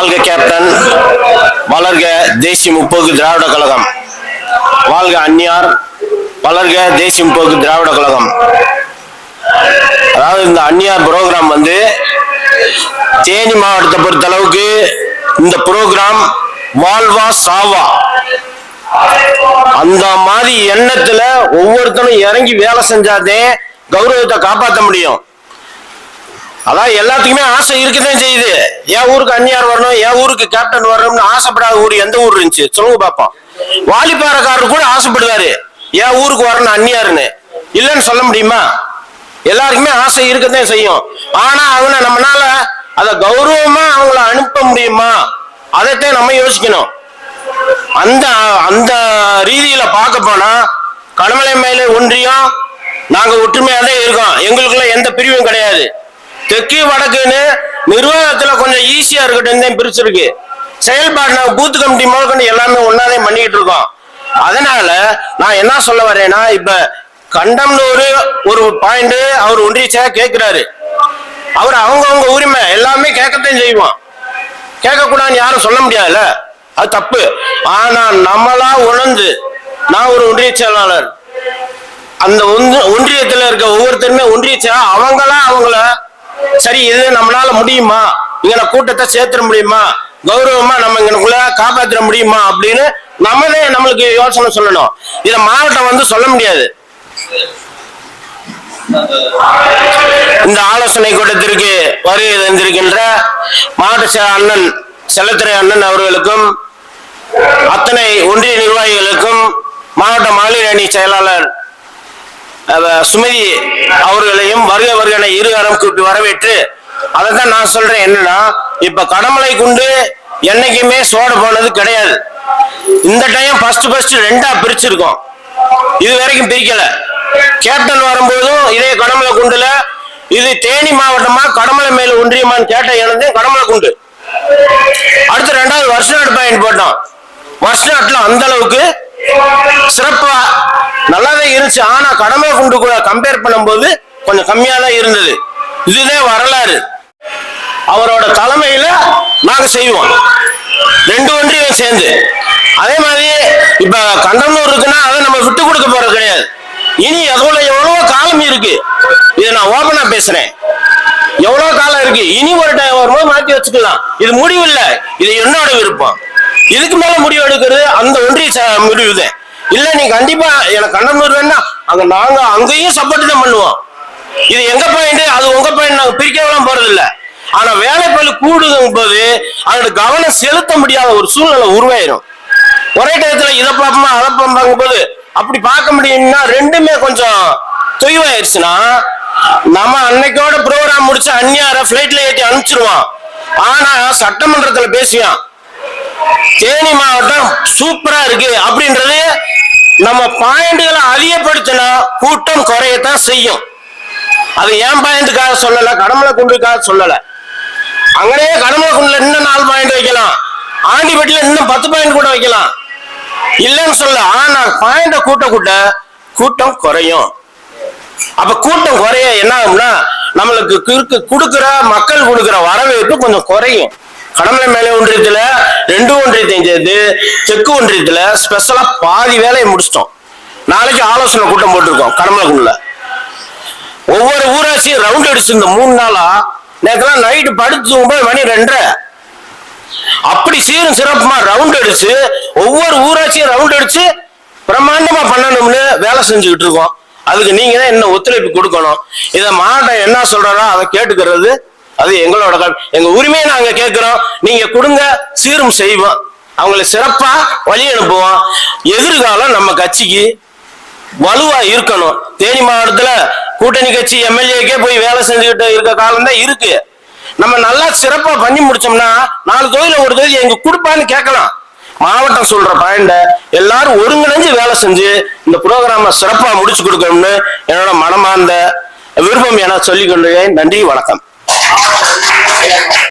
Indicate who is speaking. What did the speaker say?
Speaker 1: வாழ்க கேப்டன், வளர்க தேசிய முற்போக்கு திராவிட கழகம், வாழ்க அந்நியார், வளர்க தேசிய முற்போக்கு திராவிட கழகம். அதாவது இந்த அந்நியார் புரோகிராம் வந்து தேனி மாவட்டத்தை பொறுத்த அளவுக்கு இந்த புரோகிராம் வாழ்வா சாவா அந்த மாதிரி எண்ணத்துல ஒவ்வொருத்தரும் இறங்கி வேலை செஞ்சாதே கௌரவத்தை காப்பாற்ற முடியும். அதான் எல்லாத்துக்குமே ஆசை இருக்குதான் செய்யுது. என் ஊருக்கு அந்நியார் வரணும், என் ஊருக்கு கேப்டன் வரணும்னு ஆசைப்படாத ஊர் எந்த ஊர் இருந்துச்சு சொல்லுங்க பாப்போம். வாலிபாரக்காரர் கூட ஆசைப்படுவாரு என் ஊருக்கு வரணும் அந்நியாருன்னு. இல்லைன்னு சொல்ல முடியுமா? எல்லாருக்குமே ஆசை இருக்கதான் செய்யும். ஆனா அவங்க நம்மளால அதை கௌரவமா அவங்கள அனுப்ப முடியுமா? அதைத்தான் நம்ம யோசிக்கணும். அந்த அந்த ரீதியில பார்க்க போனா கடமலை மேல ஒன்றியம் நாங்க ஒற்றுமையா தான் இருக்கோம். எங்களுக்குள்ள எந்த பிரிவும் கிடையாது. தெற்கு வடக்குன்னு நிர்வாகத்துல கொஞ்சம் ஈஸியா இருக்கட்டும் பிரிச்சிருக்கு. செயல்பாடு நாங்க பூத்து கமிட்டி முதற்கொண்டு எல்லாமே ஒன்னாதே பண்ணிட்டு இருக்கோம். அதனால நான் என்ன சொல்ல வரேன்னா, இப்ப கண்டம்னு ஒரு பாயிண்ட் அவர் ஒன்றிய செயலர் கேட்கிறாரு. அவர் அவங்கவுங்க உரிமை எல்லாமே கேட்கத்தான் செய்வோம். கேட்கக்கூடாதுன்னு யாரும் சொல்ல முடியாதுல்ல, அது தப்பு. ஆனா நம்மளா உணர்ந்து, நான் ஒரு ஒன்றிய செயலாளர், அந்த ஒன்றியத்துல இருக்க ஒவ்வொருத்தருமே ஒன்றிய செயலாளர் அவங்களா அவங்கள சரி இது நம்மளால முடியுமா, இங்க கூட்டத்தை சேர்த்துட முடியுமா, கௌரவமா நம்ம இங்கனுக்குள்ள காப்பாற்ற முடியுமா அப்படின்னு நம்மளே நம்மளுக்கு யோசனை சொல்லணும். இத மாவட்டம் வந்து சொல்ல முடியாது. இந்த ஆலோசனை கூட்டத்திற்கு வருகை தந்திருக்கின்ற மாவட்ட அண்ணன் செல்லத்துறை அண்ணன் அவர்களுக்கும் அத்தனை ஒன்றிய நிர்வாகிகளுக்கும் மாவட்ட மகளிர் அணி செயலாளர் சுமதி அவர்களையும் வருக வருகனை இருகாரம் கூட்டி வரவேற்று, அதைத்தான் நான் சொல்றேன். என்னன்னா, இப்ப கடமலை குண்டு என்னைக்குமே சோட போனது கிடையாது. இந்த டைம் ஃபர்ஸ்ட் ரெண்டா பிரிச்சிருக்கோம். இது வரைக்கும் பிரிக்கல. கேப்டன் வரும்போதும் இதே கடமலை குண்டுல இது தேனி மாவட்டமா கடமலை மேல ஒன்றியமான்னு கேட்ட எனது கடமலை குண்டு. அடுத்து ரெண்டாவது வருஷ நாடு பாயிண்ட் போட்டோம். வருஷ நாட்டுல அந்த அளவுக்கு சிறப்பா நல்லாதான் இருந்துச்சு. ஆனா கடமை குண்டு கூட கம்பேர் பண்ணும்போது கொஞ்சம் கம்மியா தான் இருந்தது. இதுதான் வரலாறு. அவரோட தலைமையில நாங்க செய்வோம், ரெண்டு ஒன்றியும் சேர்ந்து. அதே மாதிரி இப்ப கண்டனூர் இருக்குன்னா அதை நம்ம விட்டு கொடுக்க போறது கிடையாது. இனி அதோட எவ்வளவு காலம் இருக்கு, இதை நான் ஓபனா பேசுறேன். எவ்வளவு காலம் இருக்கு, இனி ஒரு டைம் வரும்போது மாற்றி வச்சுக்கலாம். இது முடிவு இல்லை, இது என்னோட விருப்பம். இதுக்கு மேல முடிவு எடுக்கிறது அந்த ஒன்றிய முடிவுதான். இல்ல நீ கண்டிப்பா எனக்கு கண்டனூர் வேணா அங்க நாங்க அங்கேயும் சப்போர்ட் தான் பண்ணுவோம். இது எங்க பாயிண்ட் அது உங்க பாயிண்ட், நாங்க பிரிக்கலாம் போறது இல்ல. ஆனா வேலைப்பளு கூடுதும் போது அதோட கவனம் செலுத்த முடியாத ஒரு சூழ்நிலை உருவாயிரும். ஒரே டயத்துல இதை பார்ப்போமா அதை பார்ப்பாங்க போது அப்படி பார்க்க முடியும்னா ரெண்டுமே கொஞ்சம் தொய்வாயிருச்சுன்னா நம்ம அன்னைக்கோட ப்ரோக்ராம் முடிச்சு அந்நியார பிளைட்ல ஏற்றி அனுப்பிச்சிருவோம். ஆனா சட்டமன்றத்துல பேசுவான் தேனி மாவட்டம் சூப்பரா இருக்கு அப்படின்றது நம்ம பாயிண்ட்களை அதிகப்படுத்தினா கூட்டம் குறையத்தான் செய்யும். அது ஏன் பாயிண்ட்டுக்காக சொல்லல, கடமலை குண்டுக்காக சொல்லல. அங்கனே கடமலை குண்டுல இன்னும் 4 பாயிண்ட் வைக்கலாம், ஆண்டிப்பட்டியில இன்னும் 10 பாயிண்ட் கூட வைக்கலாம், இல்லைன்னு சொல்ல. ஆனா பாயிண்ட கூட்டம் குறையும். அப்ப கூட்டம் குறைய என்ன ஆகும்னா நம்மளுக்கு கொடுக்கிற மக்கள் கொடுக்கிற வரவேற்பு கொஞ்சம் குறையும். கடமலை மேலே ஒன்றியத்துல 2 ஒன்றியத்தையும் சேர்த்து தெற்கு ஒன்றியத்துல ஸ்பெஷலா பாதி வேலையை முடிச்சிட்டோம். நாளைக்கு ஆலோசனை கூட்டம் போட்டிருக்கோம் கடமலைக்குள்ள. ஒவ்வொரு ஊராட்சியும் ரவுண்ட் அடிச்சு இந்த 3 நாளா நேற்று நைட்டு படுத்து தூங்கும்போது மணி 2:30 அப்படி சீரும் சிறப்புமா ரவுண்ட் அடிச்சு ஒவ்வொரு ஊராட்சியும் ரவுண்ட் அடிச்சு பிரம்மாண்டமா பண்ணணும்னு வேலை செஞ்சுக்கிட்டு இருக்கோம். அதுக்கு நீங்க தான் என்ன ஒத்துழைப்பு கொடுக்கணும். இதை மாவட்டம் என்ன சொல்றாரோ அதை கேட்டுக்கிறது அது எங்களோட எங்க உரிமையை நாங்க கேட்கிறோம். நீங்க கொடுங்க, சீரும் செய்வோம், அவங்களை சிறப்பா வழி அனுப்புவோம். எதிர்காலம் நம்ம கட்சிக்கு வலுவா இருக்கணும். தேனி மாவட்டத்துல கூட்டணி கட்சி எம்எல்ஏக்கே போய் வேலை செஞ்சுக்கிட்டு இருக்க காலம் தான் இருக்கு. நம்ம நல்லா சிறப்பா பண்ணி முடிச்சோம்னா 4 தொகுதியில ஒரு தொகுதி எங்க கொடுப்பான்னு கேட்கலாம். மாவட்டம் சொல்ற பாயிண்ட எல்லாரும் ஒருங்கிணைஞ்சு வேலை செஞ்சு இந்த புரோகிராம சிறப்பா முடிச்சு கொடுக்கணும்னு என்னோட மனமார்ந்த விருப்பம் என சொல்லிக் கொள்கிறேன். நன்றி, வணக்கம்.